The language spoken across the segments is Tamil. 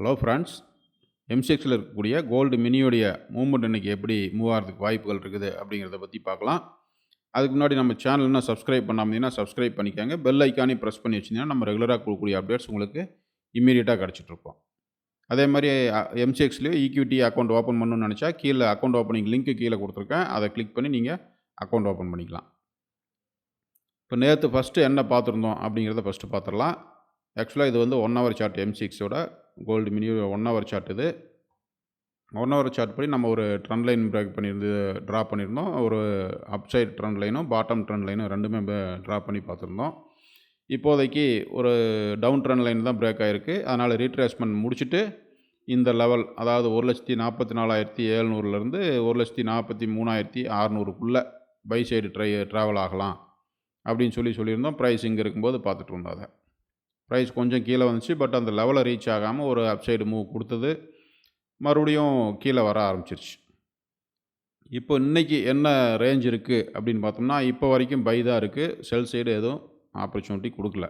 ஹலோ ஃப்ரெண்ட்ஸ், எம்சிஎக்ஸில் இருக்கக்கூடிய கோல்டு மினியோடைய மூவ்மெண்ட் இன்றைக்கி எப்படி மூவ் ஆகிறதுக்கு வாய்ப்புகள் இருக்குது அப்படிங்கிறத பற்றி பார்க்கலாம். அதுக்கு முன்னாடி நம்ம சேனல் இன்னும் சப்ஸ்கிரைப் பண்ணாமல் சப்ஸ்கிரைப் பண்ணிக்கோங்க. பெல் ஐக்கானே ப்ரெஸ் பண்ணி வச்சிங்கன்னா நம்ம ரெகுலராக கொடுக்கக்கூடிய அப்டேட்ஸ் உங்களுக்கு இம்மீடியட்டாக கிடச்சிட்ருக்கோம். அதே மாதிரி எம்சிஎக்ஸ்லேயும் ஈக்விட்டி அக்கௌண்ட் ஓப்பன் பண்ணணும்னு நினச்சா கீழே அக்கௌண்ட் ஓப்பனிங் லிங்க்கு கீழே கொடுத்துருக்கேன். அதை கிளிக் பண்ணி நீங்கள் அக்கௌண்ட் ஓப்பன் பண்ணிக்கலாம். இப்போ நேற்று ஃபஸ்ட்டு என்ன பார்த்துருந்தோம் அப்படிங்கிறத ஃபஸ்ட்டு பார்த்துடலாம். ஆக்சுவலாக இது வந்து 1 ஹவர் சார்ட் எம்சிஎக்ஸோட கோல்டு மினி 1 ஹவர் சார்ட். இது 1 ஹவர் சார்ட் படி நம்ம ஒரு ட்ரெண்ட் லைன் பிரேக் ட்ரா பண்ணியிருந்தோம். ஒரு அப்சைட் ட்ரெண்ட் லைனும் பாட்டம் ட்ரெண்ட் லைனும் ரெண்டுமே ட்ரா பண்ணி பார்த்துருந்தோம். இப்போதைக்கு ஒரு டவுன் ட்ரெண்ட் லைன் தான் பிரேக் ஆகிருக்கு. அதனால் ரீட்ரேஸ்மெண்ட் முடிச்சுட்டு இந்த லெவல், அதாவது 1,44,700லேருந்து 1,43,600க்குள்ளே பை சைடு ட்ராவல் ஆகலாம் அப்படின்னு சொல்லியிருந்தோம். ப்ரைஸ் இங்கே இருக்கும்போது பார்த்துட்டு இருந்தோம். அதை ப்ரைஸ் கொஞ்சம் கீழே வந்துச்சு. பட் அந்த லெவலை ரீச் ஆகாமல் ஒரு அப்சைடு மூவ் கொடுத்தது, மறுபடியும் கீழே வர ஆரம்பிச்சிருச்சு. இப்போ இன்றைக்கி என்ன ரேஞ்ச் இருக்குது அப்படின்னு பார்த்தோம்னா, இப்போ வரைக்கும் பை தான் இருக்குது. செல் சைடு எதுவும் ஆப்பர்ச்சுனிட்டி கொடுக்கல.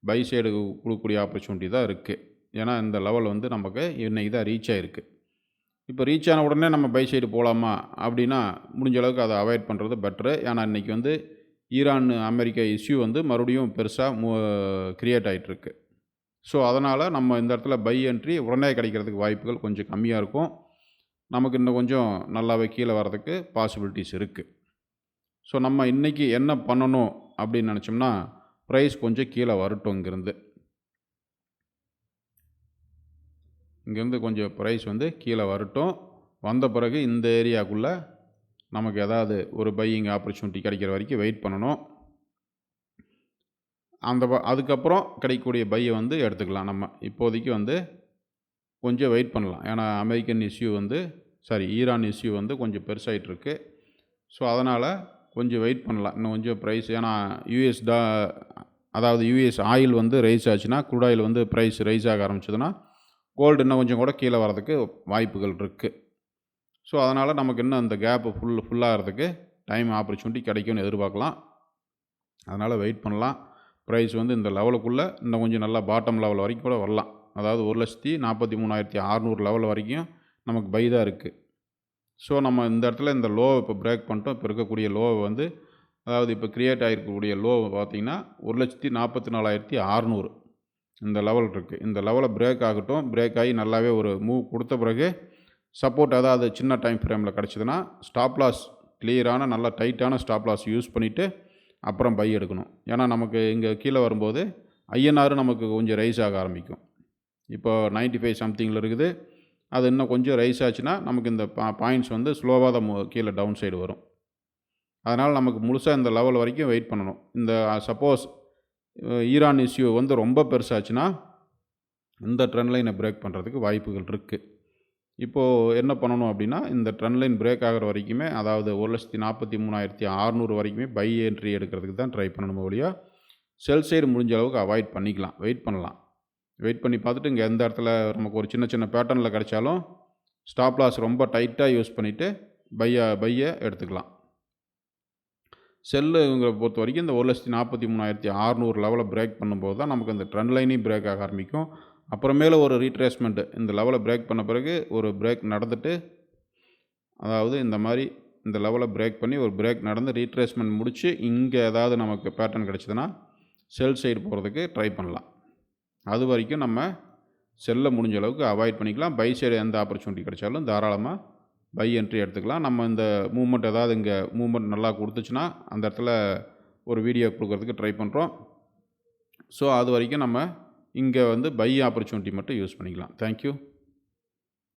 பை சைடு கொடுக்கக்கூடிய ஆப்பர்ச்சுனிட்டி தான் இருக்குது. ஏன்னா இந்த லெவல் வந்து நமக்கு இன்றைக்கி தான் ரீச் ஆகிருக்கு. இப்போ ரீச் ஆன உடனே நம்ம பை சைடு போகலாமா அப்படின்னா, முடிஞ்ச அளவுக்கு அதை அவாய்ட் பண்ணுறது பெட்ரு. ஏன்னா இன்றைக்கி வந்து ஈரான் அமெரிக்கா இஷ்யூ வந்து மறுபடியும் பெருசாக க்ரியேட் ஆகிட்டுருக்கு. ஸோ அதனால் நம்ம இந்த இடத்துல பை என்ட்ரி உடனே கிடைக்கிறதுக்கு வாய்ப்புகள் கொஞ்சம் கம்மியாக இருக்கும். நமக்கு இன்னும் கொஞ்சம் நல்லாவே கீழே வர்றதுக்கு பாசிபிலிட்டிஸ் இருக்குது. ஸோ நம்ம இன்றைக்கி என்ன பண்ணணும் அப்படின்னு நினச்சோம்னா, ப்ரைஸ் கொஞ்சம் கீழே வரட்டும். இங்கேருந்து கொஞ்சம் ப்ரைஸ் வந்து கீழே வரட்டும். வந்த பிறகு இந்த ஏரியாவுக்குள்ளே நமக்கு ஏதாவது ஒரு பையிங் ஆப்பர்ச்சுனிட்டி கிடைக்கிற வரைக்கும் வெயிட் பண்ணணும். அதுக்கப்புறம் கிடைக்கக்கூடிய பையை வந்து எடுத்துக்கலாம். நம்ம இப்போதைக்கு வந்து கொஞ்சம் வெயிட் பண்ணலாம். ஏன்னா ஈரான் இஷ்யூ வந்து கொஞ்சம் பெருசாகிட்டுருக்கு. ஸோ அதனால் கொஞ்சம் வெயிட் பண்ணலாம். இன்னும் கொஞ்சம் ப்ரைஸ், ஏன்னா யூஎஸ் ஆயில் வந்து ரைஸ் ஆச்சுன்னா, க்ரூட் ஆயில் வந்து ப்ரைஸ் ரைஸ் ஆக ஆரம்பிச்சதுன்னா கோல்டு இன்னும் கொஞ்சம் கூட கீழே வரதுக்கு வாய்ப்புகள் இருக்குது. ஸோ அதனால் நமக்கு இன்னும் அந்த கேப்பு ஃபுல்லாகிறதுக்கு டைம் ஆப்பர்ச்சுனிட்டி கிடைக்கும்னு எதிர்பார்க்கலாம். அதனால் வெயிட் பண்ணலாம். ப்ரைஸ் வந்து இந்த லெவலுக்குள்ளே இன்னும் கொஞ்சம் நல்லா பாட்டம் லெவல் வரைக்கும் கூட வரலாம். அதாவது 1,43,600 லெவல் வரைக்கும் நமக்கு பை தான் இருக்குது. ஸோ நம்ம இந்த இடத்துல இந்த லோவை இப்போ பிரேக் பண்ணிட்டோம். இப்போ இருக்கக்கூடிய லோவை வந்து, அதாவது இப்போ க்ரியேட் ஆகிருக்கக்கூடிய லோவை பார்த்திங்கன்னா 1,44,600 இந்த லெவல் இருக்குது. இந்த லெவலை பிரேக் ஆகட்டும். பிரேக் ஆகி நல்லாவே ஒரு மூவ் கொடுத்த பிறகு சப்போர்ட் அதாவது சின்ன டைம் ஃப்ரேமில் கிடச்சிதுன்னா ஸ்டாப் லாஸ், கிளியரான நல்ல டைட்டான ஸ்டாப் லாஸ் யூஸ் பண்ணிவிட்டு அப்புறம் பை எடுக்கணும். ஏன்னா நமக்கு இங்கே கீழே வரும்போது ஐஎன்ஆர் நமக்கு கொஞ்சம் ரைஸ் ஆக ஆரம்பிக்கும். இப்போ 95 சம்திங்கில் இருக்குது. அது இன்னும் கொஞ்சம் ரைஸ் ஆச்சுன்னா நமக்கு இந்த பாயிண்ட்ஸ் வந்து ஸ்லோவாக தான் கீழே டவுன் சைடு வரும். அதனால் நமக்கு முழுசாக இந்த லெவல் வரைக்கும் வெயிட் பண்ணணும். இந்த சப்போஸ் ஈரான் இஷ்யூ வந்து ரொம்ப பெருசாச்சுன்னா இந்த ட்ரெண்ட் லைனை பிரேக் பண்ணுறதுக்கு வாய்ப்புகள் இருக்குது. இப்போது என்ன பண்ணணும் அப்படின்னா, இந்த ட்ரெண்ட் லைன் பிரேக் ஆகிற வரைக்குமே, அதாவது 1,43,600 வரைக்குமே பை என்ட்ரி எடுக்கிறதுக்கு தான் ட்ரை பண்ணணும் ஒழியா, செல் சைடு முடிஞ்ச அளவுக்கு அவாய்ட் பண்ணிக்கலாம். வெயிட் பண்ணலாம். வெயிட் பண்ணி பார்த்துட்டு இங்கே எந்த இடத்துல நமக்கு ஒரு சின்ன பேட்டர்னில் கிடைச்சாலும் ஸ்டாப் லாஸ் ரொம்ப டைட்டாக யூஸ் பண்ணிவிட்டு பையை எடுத்துக்கலாம். செல்லுங்கிற பொறுத்த வரைக்கும் இந்த 1,43,600 லெவலை பிரேக் பண்ணும்போது தான் நமக்கு அந்த ட்ரெண்ட் லைனையும் பிரேக் ஆக ஆரம்பிக்கும். அப்புறமேல ஒரு ரீட்ரேஸ்மெண்ட்டு இந்த லெவலை பிரேக் பண்ண பிறகு ஒரு பிரேக் நடந்துட்டு, அதாவது இந்த மாதிரி இந்த லெவலை பிரேக் பண்ணி ஒரு பிரேக் நடந்து ரீட்ரேஸ்மெண்ட் முடித்து இங்கே ஏதாவது நமக்கு பேட்டர்ன் கிடச்சிதுன்னா செல் சைடு போகிறதுக்கு ட்ரை பண்ணலாம். அது வரைக்கும் நம்ம செல்லை முடிஞ்ச அளவுக்கு அவாய்ட் பண்ணிக்கலாம். பை சைடு எந்த ஆப்பர்ச்சுனிட்டி கிடைச்சாலும் தாராளமாக பை என்ட்ரி எடுத்துக்கலாம். நம்ம இந்த மூவ்மெண்ட், ஏதாவது இங்கே மூவ்மெண்ட் நல்லா கொடுத்துச்சுன்னா அந்த இடத்துல ஒரு வீடியோ கொடுக்கறதுக்கு ட்ரை பண்ணுறோம். ஸோ அது வரைக்கும் நம்ம இங்கே வந்து பை ஆப்பர்ச்சுனிட்டி மட்டும் யூஸ் பண்ணிக்கலாம். தேங்க்யூ.